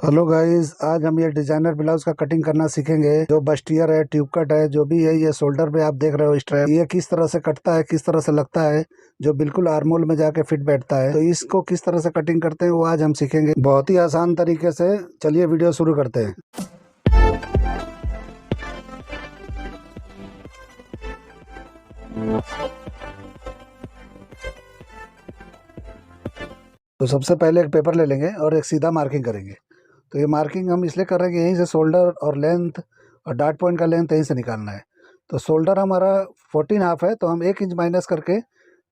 Hello guys, आज हम ये डिजाइनर ब्लाउज का कटिंग करना सीखेंगे। जो बस्टियर है, ट्यूब कट है, जो भी है, ये शोल्डर पे आप देख रहे हो स्ट्रैप, ये किस तरह से कटता है, किस तरह से लगता है, जो बिल्कुल आर्मोल में जाके फिट बैठता है। तो इसको किस तरह से कटिंग करते हैं वो आज हम सीखेंगे, बहुत ही आसान तरीके से। चलिए वीडियो शुरू करते हैं। तो सबसे पहले एक पेपर ले लेंगे और एक सीधा मार्किंग करेंगे। तो ये मार्किंग हम इसलिए कर रहे हैं कि यहीं से शोल्डर और लेंथ और डार्ट पॉइंट का लेंथ यहीं से निकालना है। तो शोल्डर हमारा 14 हाफ है, तो हम 1 इंच माइनस करके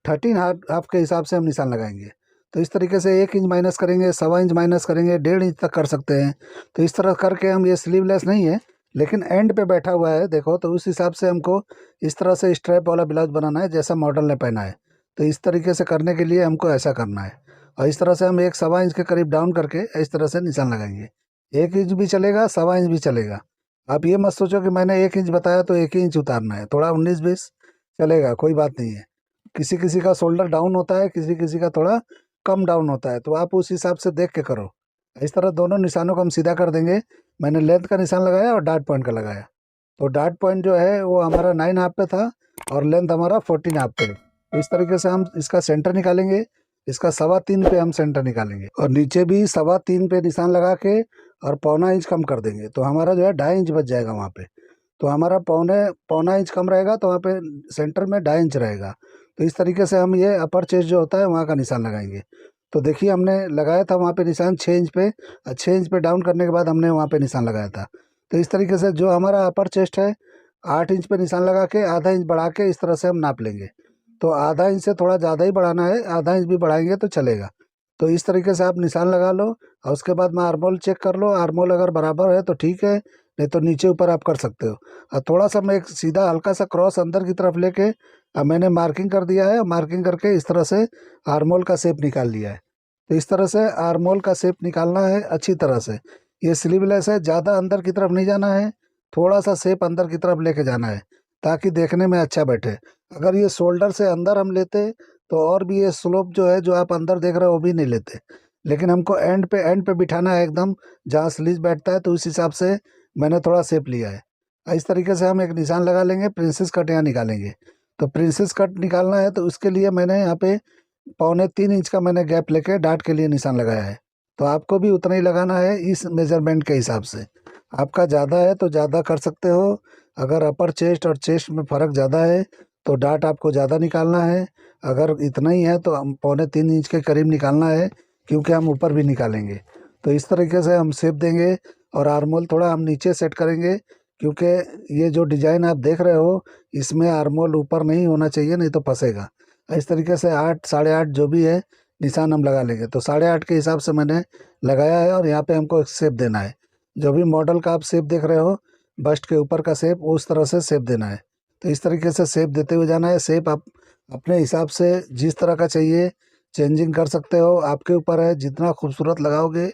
13 हाफ के हिसाब से हम निशान लगाएंगे। तो इस तरीके से 1 इंच माइनस करेंगे, 1.25 इंच माइनस करेंगे, 1.5 इंच तक कर सकते हैं। तो इस तरह करके हम, ये स्लीवलेस नहीं है लेकिन एंड पे बैठा हुआ है देखो, तो उस हिसाब से हमको इस तरह से स्ट्रैप वाला ब्लाउज बनाना है जैसा मॉडल ने पहना है। तो इस तरीके से करने के लिए हमको ऐसा करना है। और इस तरह से हम 1 1/4 इंच के करीब डाउन करके इस तरह से निशान लगाएंगे। 1 इंच भी चलेगा, 1.25 इंच भी चलेगा। आप ये मत सोचो कि मैंने 1 इंच बताया तो 1 ही इंच उतारना है, थोड़ा 19 20 चलेगा, कोई बात नहीं है। किसी किसी का शोल्डर डाउन होता है, किसी किसी का थोड़ा कम डाउन होता है, तो आप उस हिसाब से देख के करो। इस तरह दोनों निशानों को हम सीधा कर देंगे। मैंने लेंथ का निशान लगाया और डार्ट पॉइंट का लगाया। तो डार्ट पॉइंट जो है वो हमारा 9 हाफ पे था और लेंथ हमारा 14 हाफ पे। तो इस तरीके से हम इसका सेंटर निकालेंगे। इसका 3.25 पे हम सेंटर निकालेंगे और नीचे भी 3.25 पे निशान लगा के और 0.25 इंच कम कर देंगे। तो हमारा जो है 2.5 इंच बच जाएगा वहाँ पे। तो हमारा पौने पौना इंच कम रहेगा, तो वहाँ पे सेंटर में 2.5 इंच रहेगा। तो इस तरीके से हम ये अपर चेस्ट जो होता है वहाँ का निशान लगाएंगे। तो देखिए, हमने लगाया था वहाँ पे निशान 6 इंच पे, और 6 इंच पे डाउन करने के बाद हमने वहाँ पे निशान लगाया था। तो इस तरीके से जो हमारा अपर चेस्ट है, 8 इंच पे निशान लगा के आधा इंच बढ़ा के इस तरह से हम नाप लेंगे। तो आधा इंच से थोड़ा ज़्यादा ही बढ़ाना है, आधा इंच भी बढ़ाएंगे तो चलेगा। तो इस तरीके से आप निशान लगा लो और उसके बाद में आर्मोल चेक कर लो। आर्मोल अगर बराबर है तो ठीक है, नहीं तो नीचे ऊपर आप कर सकते हो। और थोड़ा सा मैं एक सीधा हल्का सा क्रॉस अंदर की तरफ लेके अब मैंने मार्किंग कर दिया है। मार्किंग करके इस तरह से आर्मोल का शेप निकाल लिया है। तो इस तरह से आर्मोल का शेप निकालना है अच्छी तरह से। ये स्लीवलेस है, ज़्यादा अंदर की तरफ नहीं जाना है, थोड़ा सा शेप अंदर की तरफ लेके जाना है ताकि देखने में अच्छा बैठे। अगर ये शोल्डर से अंदर हम लेते तो और भी ये स्लोप जो है, जो आप अंदर देख रहे हो, वो भी नहीं लेते। लेकिन हमको एंड पे बिठाना है एकदम, जहाँ स्लीव बैठता है, तो उस हिसाब से मैंने थोड़ा शेप लिया है। इस तरीके से हम एक निशान लगा लेंगे, प्रिंसेस कट यहाँ निकालेंगे। तो प्रिंसेस कट निकालना है तो उसके लिए मैंने यहाँ पे 2.25 इंच का मैंने गैप लेके डार्ट के लिए निशान लगाया है। तो आपको भी उतना ही लगाना है इस मेजरमेंट के हिसाब से। आपका ज़्यादा है तो ज़्यादा कर सकते हो। अगर अपर चेस्ट और चेस्ट में फ़र्क ज़्यादा है तो डार्ट आपको ज़्यादा निकालना है। अगर इतना ही है तो हम 2.25 इंच के करीब निकालना है, क्योंकि हम ऊपर भी निकालेंगे। तो इस तरीके से हम शेप देंगे। और आर्मोल थोड़ा हम नीचे सेट करेंगे, क्योंकि ये जो डिज़ाइन आप देख रहे हो इसमें आर्मोल ऊपर नहीं होना चाहिए, नहीं तो फंसेगा। इस तरीके से 8 8.5 जो भी है निशान हम लगा लेंगे। तो 8.5 के हिसाब से मैंने लगाया है और यहाँ पे हमको एक शेप देना है। जो भी मॉडल का आप शेप देख रहे हो, बस्ट के ऊपर का शेप, उस तरह से शेप देना है। तो इस तरीके से शेप देते हुए जाना है। शेप आप अपने हिसाब से जिस तरह का चाहिए चेंजिंग कर सकते हो, आपके ऊपर है। जितना खूबसूरत लगाओगे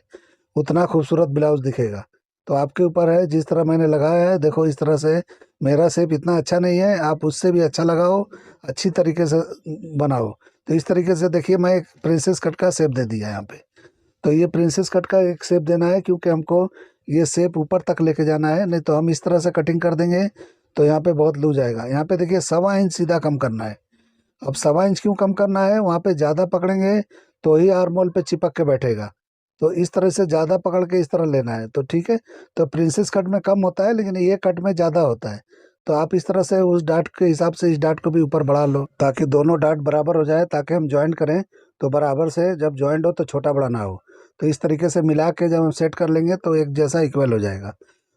उतना खूबसूरत ब्लाउज दिखेगा। तो आपके ऊपर है, जिस तरह मैंने लगाया है देखो इस तरह से। मेरा शेप इतना अच्छा नहीं है, आप उससे भी अच्छा लगाओ, अच्छी तरीके से बनाओ। तो इस तरीके से देखिए, मैं एक प्रिंसेस कट का शेप दे दिया यहाँ पे। तो ये प्रिंसेस कट का एक शेप देना है, क्योंकि हमको ये शेप ऊपर तक लेके जाना है, नहीं तो हम इस तरह से कटिंग कर देंगे तो यहाँ पे बहुत लूज आएगा। यहाँ पे देखिए 1.25 इंच सीधा कम करना है। अब 1.25 इंच क्यों कम करना है, वहाँ पे ज़्यादा पकड़ेंगे तो ही आर्मोल पे चिपक के बैठेगा। तो इस तरह से ज़्यादा पकड़ के इस तरह लेना है, तो ठीक है। तो प्रिंसेस कट में कम होता है, लेकिन ये कट में ज़्यादा होता है। तो आप इस तरह से उस डार्ट के हिसाब से इस डार्ट को भी ऊपर बढ़ा लो, ताकि दोनों डार्ट बराबर हो जाए, ताकि हम जॉइंट करें तो बराबर से, जब जॉइंट हो तो छोटा बड़ा ना हो। तो इस तरीके से मिला के जब हम सेट कर लेंगे तो एक जैसा इक्वल हो जाएगा।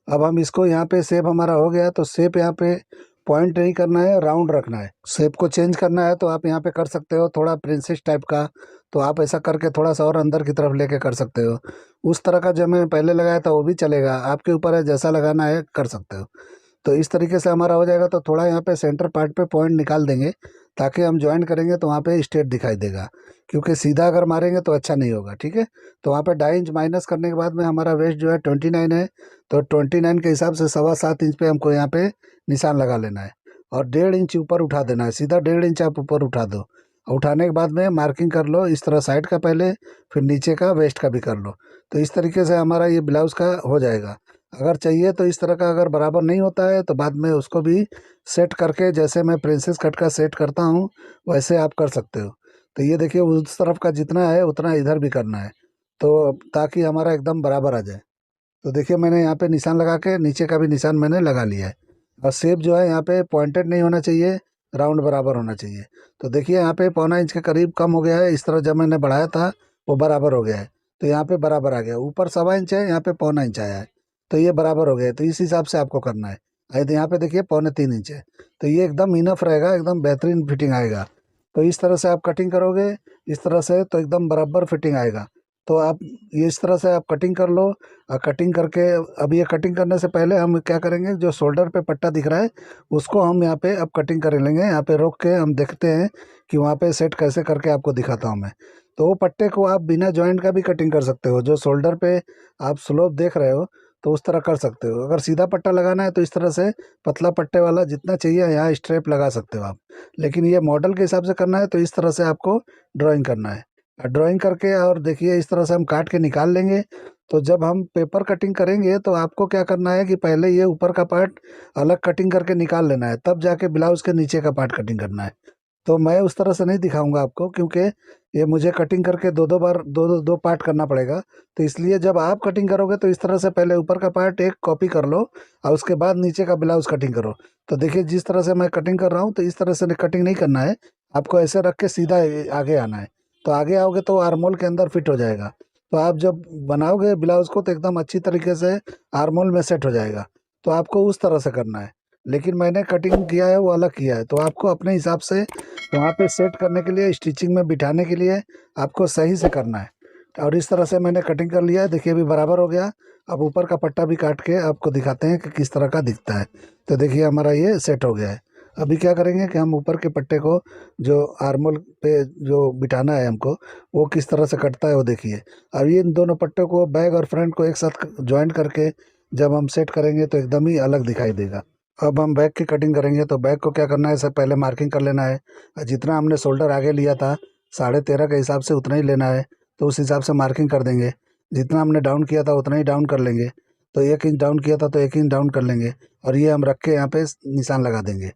अब हम इसको यहाँ पे शेप हमारा हो गया, तो शेप यहाँ पे पॉइंट नहीं करना है, राउंड रखना है। शेप को चेंज करना है तो आप यहाँ पे कर सकते हो, थोड़ा प्रिंसेस टाइप का। तो आप ऐसा करके थोड़ा सा और अंदर की तरफ लेके कर सकते हो। उस तरह का जो मैं पहले लगाया था वो भी चलेगा, आपके ऊपर है, जैसा लगाना है कर सकते हो। तो इस तरीके से हमारा हो जाएगा। तो थोड़ा यहाँ पे सेंटर पार्ट पे पॉइंट निकाल देंगे, ताकि हम ज्वाइन करेंगे तो वहाँ पे स्ट्रेट दिखाई देगा, क्योंकि सीधा अगर मारेंगे तो अच्छा नहीं होगा, ठीक है। तो वहाँ पे 2.5 इंच माइनस करने के बाद में हमारा वेस्ट जो है 29 है। तो 29 के हिसाब से 7.25 इंच पे हमको यहाँ पे निशान लगा लेना है और 1.5 इंच ऊपर उठा देना है। सीधा 1.5 इंच आप ऊपर उठा दो उठाने के बाद में मार्किंग कर लो इस तरह साइड का पहले, फिर नीचे का वेस्ट का भी कर लो। तो इस तरीके से हमारा ये ब्लाउज़ का हो जाएगा। अगर चाहिए तो इस तरह का अगर बराबर नहीं होता है तो बाद में उसको भी सेट करके, जैसे मैं प्रिंसेस कट का सेट करता हूँ वैसे आप कर सकते हो। तो ये देखिए उस तरफ का जितना है उतना इधर भी करना है, तो ताकि हमारा एकदम बराबर आ जाए। तो देखिए मैंने यहाँ पे निशान लगा के नीचे का भी निशान मैंने लगा लिया है। और शेप जो है यहाँ पे पॉइंटेड नहीं होना चाहिए, राउंड बराबर होना चाहिए। तो देखिए यहाँ पे पौना इंच के करीब कम हो गया है, इस तरह जब मैंने बढ़ाया था वो बराबर हो गया है। तो यहाँ पे बराबर आ गया, ऊपर 1.25 इंच है, यहाँ पे पौना इंच आया है। तो ये बराबर हो गया है, तो इस हिसाब से आपको करना है। तो यहाँ पे देखिए 3.25 इंच है, तो ये एकदम इनफ रहेगा, एकदम बेहतरीन फिटिंग आएगा। तो इस तरह से आप कटिंग करोगे इस तरह से तो एकदम बराबर फिटिंग आएगा। तो आप ये इस तरह से आप कटिंग कर लो। कटिंग करके, अब ये कटिंग करने से पहले हम क्या करेंगे, जो शोल्डर पे पट्टा दिख रहा है उसको हम यहाँ पे अब कटिंग कर लेंगे। यहाँ पे रोक के हम देखते हैं कि वहाँ पे सेट कैसे करके आपको दिखाता हूँ मैं। तो वो पट्टे को आप बिना जॉइंट का भी कटिंग कर सकते हो, जो शोल्डर पे आप स्लोप देख रहे हो तो उस तरह कर सकते हो। अगर सीधा पट्टा लगाना है तो इस तरह से पतला पट्टे वाला जितना चाहिए यहाँ स्ट्रेप लगा सकते हो आप। लेकिन ये मॉडल के हिसाब से करना है तो इस तरह से आपको ड्राइंग करना है। ड्राइंग करके और देखिए इस तरह से हम काट के निकाल लेंगे। तो जब हम पेपर कटिंग करेंगे तो आपको क्या करना है कि पहले ये ऊपर का पार्ट अलग कटिंग करके निकाल लेना है, तब जाके ब्लाउज के नीचे का पार्ट कटिंग करना है। तो मैं उस तरह से नहीं दिखाऊंगा आपको, क्योंकि ये मुझे कटिंग करके दो दो बार दो पार्ट करना पड़ेगा। तो इसलिए जब आप कटिंग करोगे तो इस तरह से पहले ऊपर का पार्ट एक कॉपी कर लो और उसके बाद नीचे का ब्लाउज कटिंग करो। तो देखिए जिस तरह से मैं कटिंग कर रहा हूँ तो इस तरह से कटिंग नहीं करना है, आपको ऐसे रख के सीधा आगे आना है। तो आगे आओगे तो आर्मोल के अंदर फिट हो जाएगा। तो आप जब बनाओगे ब्लाउज को तो एकदम अच्छी तरीके से आर्मोल में सेट हो जाएगा। तो आपको उस तरह से करना है। लेकिन मैंने कटिंग किया है वो अलग किया है, तो आपको अपने हिसाब से वहाँ पे सेट करने के लिए, स्टिचिंग में बिठाने के लिए आपको सही से करना है। और इस तरह से मैंने कटिंग कर लिया है, देखिए अभी बराबर हो गया। अब ऊपर का पट्टा भी काट के आपको दिखाते हैं कि किस तरह का दिखता है। तो देखिए हमारा ये सेट हो गया है। अभी क्या करेंगे कि हम ऊपर के पट्टे को, जो आर्मोल पे जो बिठाना है हमको, वो किस तरह से कटता है वो देखिए। अब ये इन दोनों पट्टों को, बैक और फ्रंट को एक साथ ज्वाइंट करके जब हम सेट करेंगे तो एकदम ही अलग दिखाई देगा। अब हम बैक की कटिंग करेंगे तो बैक को क्या करना है, सब पहले मार्किंग कर लेना है। जितना हमने शोल्डर आगे लिया था 13.5 के हिसाब से उतना ही लेना है, तो उस हिसाब से मार्किंग कर देंगे। जितना हमने डाउन किया था उतना ही डाउन कर लेंगे। तो 1 इंच डाउन किया था तो 1 इंच डाउन कर लेंगे, और ये हम रख के यहाँ पे निशान लगा देंगे।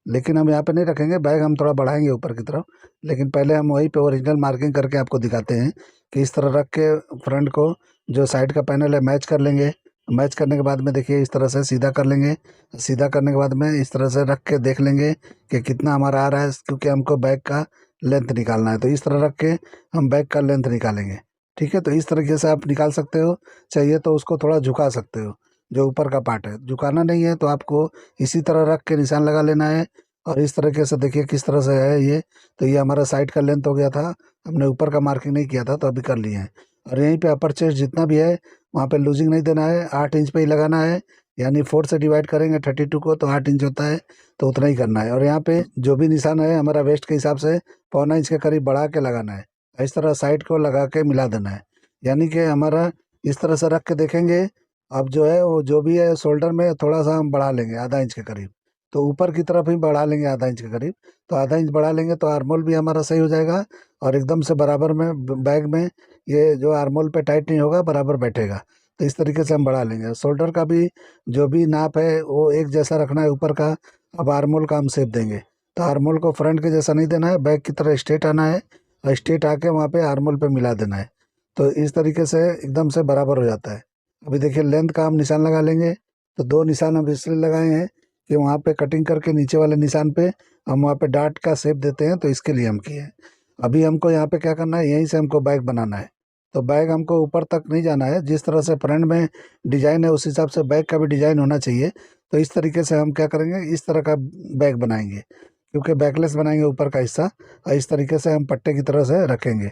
लेकिन हम यहाँ पे नहीं रखेंगे, बैग हम थोड़ा बढ़ाएंगे ऊपर की तरफ। लेकिन पहले हम वहीं पे ओरिजिनल मार्किंग करके आपको दिखाते हैं कि इस तरह रख के फ्रंट को, जो साइड का पैनल है, मैच कर लेंगे। मैच करने के बाद में देखिए इस तरह से सीधा कर लेंगे। सीधा करने के बाद में इस तरह से रख के देख लेंगे कि कितना हमारा आ रहा है, क्योंकि हमको बैग का लेंथ निकालना है। तो इस तरह रख के हम बैग का लेंथ निकालेंगे। ठीक है, तो इस तरीके से आप निकाल सकते हो। चाहिए तो उसको थोड़ा झुका सकते हो, जो ऊपर का पार्ट है। झुकाना नहीं है तो आपको इसी तरह रख के निशान लगा लेना है। और इस तरीके से देखिए किस तरह से है ये। तो ये हमारा साइड का लेंथ हो गया था, हमने ऊपर का मार्किंग नहीं किया था तो अभी कर लिए हैं। और यहीं पे अपर चेस्ट जितना भी है वहाँ पे लूजिंग नहीं देना है, 8 इंच पे ही लगाना है। यानी 4 से डिवाइड करेंगे 32 को तो 8 इंच होता है, तो उतना ही करना है। और यहाँ पे जो भी निशान है हमारा वेस्ट के हिसाब से 1.25 इंच के करीब बढ़ा के लगाना है। इस तरह साइड को लगा के मिला देना है। यानी कि हमारा इस तरह से रख के देखेंगे। अब जो है वो जो भी है शोल्डर में थोड़ा सा हम बढ़ा लेंगे, आधा इंच के करीब। तो ऊपर की तरफ ही बढ़ा लेंगे आधा इंच के करीब। तो आधा इंच बढ़ा लेंगे तो आर्मोल भी हमारा सही हो जाएगा, और एकदम से बराबर में बैग में ये जो आर्मोल पे टाइट नहीं होगा, बराबर बैठेगा। तो इस तरीके से हम बढ़ा लेंगे। शोल्डर का भी जो भी नाप है वो एक जैसा रखना है ऊपर का। अब आर्मोल का हम शेप देंगे, तो आर्मोल को फ्रंट के जैसा नहीं देना है, बैक की तरह स्ट्रेट आना है, और स्ट्रेट आके वहाँ पे आर्मोल पे मिला देना है। तो इस तरीके से एकदम से बराबर हो जाता है। अभी देखिए लेंथ का हम निशान लगा लेंगे। तो 2 निशान हम इसलिए लगाए हैं कि वहाँ पे कटिंग करके नीचे वाले निशान पे हम वहाँ पे डार्ट का शेप देते हैं, तो इसके लिए हम किए हैं। अभी हमको यहाँ पे क्या करना है, यहीं से हमको बैग बनाना है। तो बैग हमको ऊपर तक नहीं जाना है, जिस तरह से फ्रंट में डिजाइन है उस हिसाब से बैग का भी डिजाइन होना चाहिए। तो इस तरीके से हम क्या करेंगे, इस तरह का बैग बनाएंगे, क्योंकि बैकलेस बनाएंगे ऊपर का हिस्सा, और इस तरीके से हम पट्टे की तरह से रखेंगे।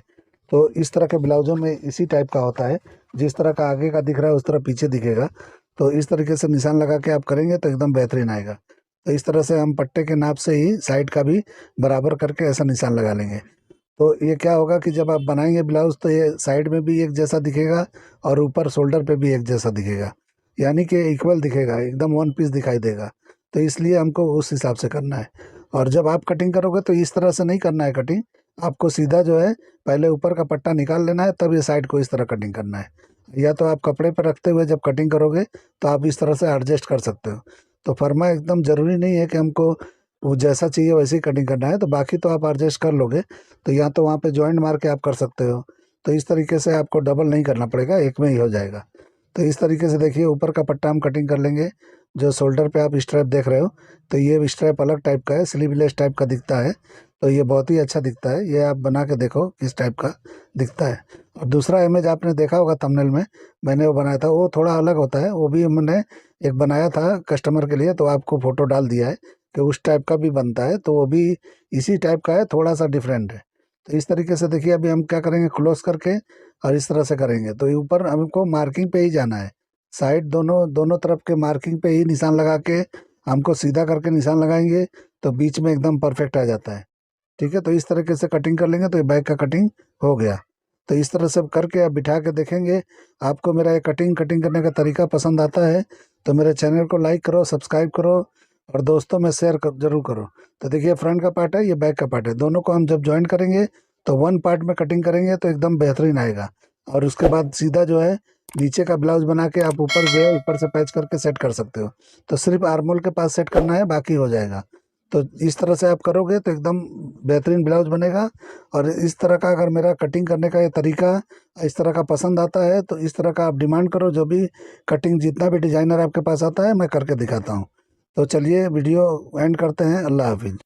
तो इस तरह के ब्लाउजों में इसी टाइप का होता है, जिस तरह का आगे का दिख रहा है उस तरह पीछे दिखेगा। तो इस तरीके से निशान लगा के आप करेंगे तो एकदम बेहतरीन आएगा। तो इस तरह से हम पट्टे के नाप से ही साइड का भी बराबर करके ऐसा निशान लगा लेंगे। तो ये क्या होगा कि जब आप बनाएंगे ब्लाउज तो ये साइड में भी एक जैसा दिखेगा, और ऊपर शोल्डर पे भी एक जैसा दिखेगा। यानी कि इक्वल दिखेगा, एकदम वन पीस दिखाई देगा। तो इसलिए हमको उस हिसाब से करना है। और जब आप कटिंग करोगे तो इस तरह से नहीं करना है कटिंग। आपको सीधा जो है पहले ऊपर का पट्टा निकाल लेना है, तब ये साइड को इस तरह कटिंग करना है। या तो आप कपड़े पर रखते हुए जब कटिंग करोगे तो आप इस तरह से एडजस्ट कर सकते हो। तो फर्मा एकदम ज़रूरी नहीं है कि हमको वो जैसा चाहिए वैसे ही कटिंग करना है, तो बाकी तो आप एडजस्ट कर लोगे। तो या तो वहाँ पे जॉइंट मार के आप कर सकते हो। तो इस तरीके से आपको डबल नहीं करना पड़ेगा, एक में ही हो जाएगा। तो इस तरीके से देखिए ऊपर का पट्टा हम कटिंग कर लेंगे। जो शोल्डर पे आप स्ट्रैप देख रहे हो, तो ये स्ट्रैप अलग टाइप का है, स्लीवलेस टाइप का दिखता है। तो ये बहुत ही अच्छा दिखता है, ये आप बना के देखो किस टाइप का दिखता है। और दूसरा इमेज आपने देखा होगा थंबनेल में, मैंने वो बनाया था, वो थोड़ा अलग होता है, वो भी हमने एक बनाया था कस्टमर के लिए, तो आपको फ़ोटो डाल दिया है कि उस टाइप का भी बनता है, तो वो भी इसी टाइप का है, थोड़ा सा डिफरेंट है। तो इस तरीके से देखिए अभी हम क्या करेंगे, क्लोज करके और इस तरह से करेंगे। तो ये ऊपर हमको मार्किंग पे ही जाना है, साइड दोनों दोनों तरफ के मार्किंग पे ही निशान लगा के हमको सीधा करके निशान लगाएंगे, तो बीच में एकदम परफेक्ट आ जाता है। ठीक है, तो इस तरीके से कटिंग कर लेंगे तो ये बैग का कटिंग हो गया। तो इस तरह से करके आप बिठा के देखेंगे। आपको मेरा ये कटिंग करने का तरीका पसंद आता है तो मेरे चैनल को लाइक करो, सब्सक्राइब करो और दोस्तों में शेयर जरूर करो। तो देखिए फ्रंट का पार्ट है, ये बैक का पार्ट है, दोनों को हम जब ज्वाइन करेंगे तो वन पार्ट में कटिंग करेंगे तो एकदम बेहतरीन आएगा। और उसके बाद सीधा जो है नीचे का ब्लाउज बना के आप ऊपर जो है ऊपर से पैच करके सेट कर सकते हो। तो सिर्फ आर्मोल के पास सेट करना है, बाकी हो जाएगा। तो इस तरह से आप करोगे तो एकदम बेहतरीन ब्लाउज बनेगा। और इस तरह का अगर मेरा कटिंग करने का ये तरीका इस तरह का पसंद आता है तो इस तरह का आप डिमांड करो, जो भी कटिंग जितना भी डिजाइनर आपके पास आता है मैं करके दिखाता हूँ। तो चलिए वीडियो एंड करते हैं। अल्लाह हाफिज।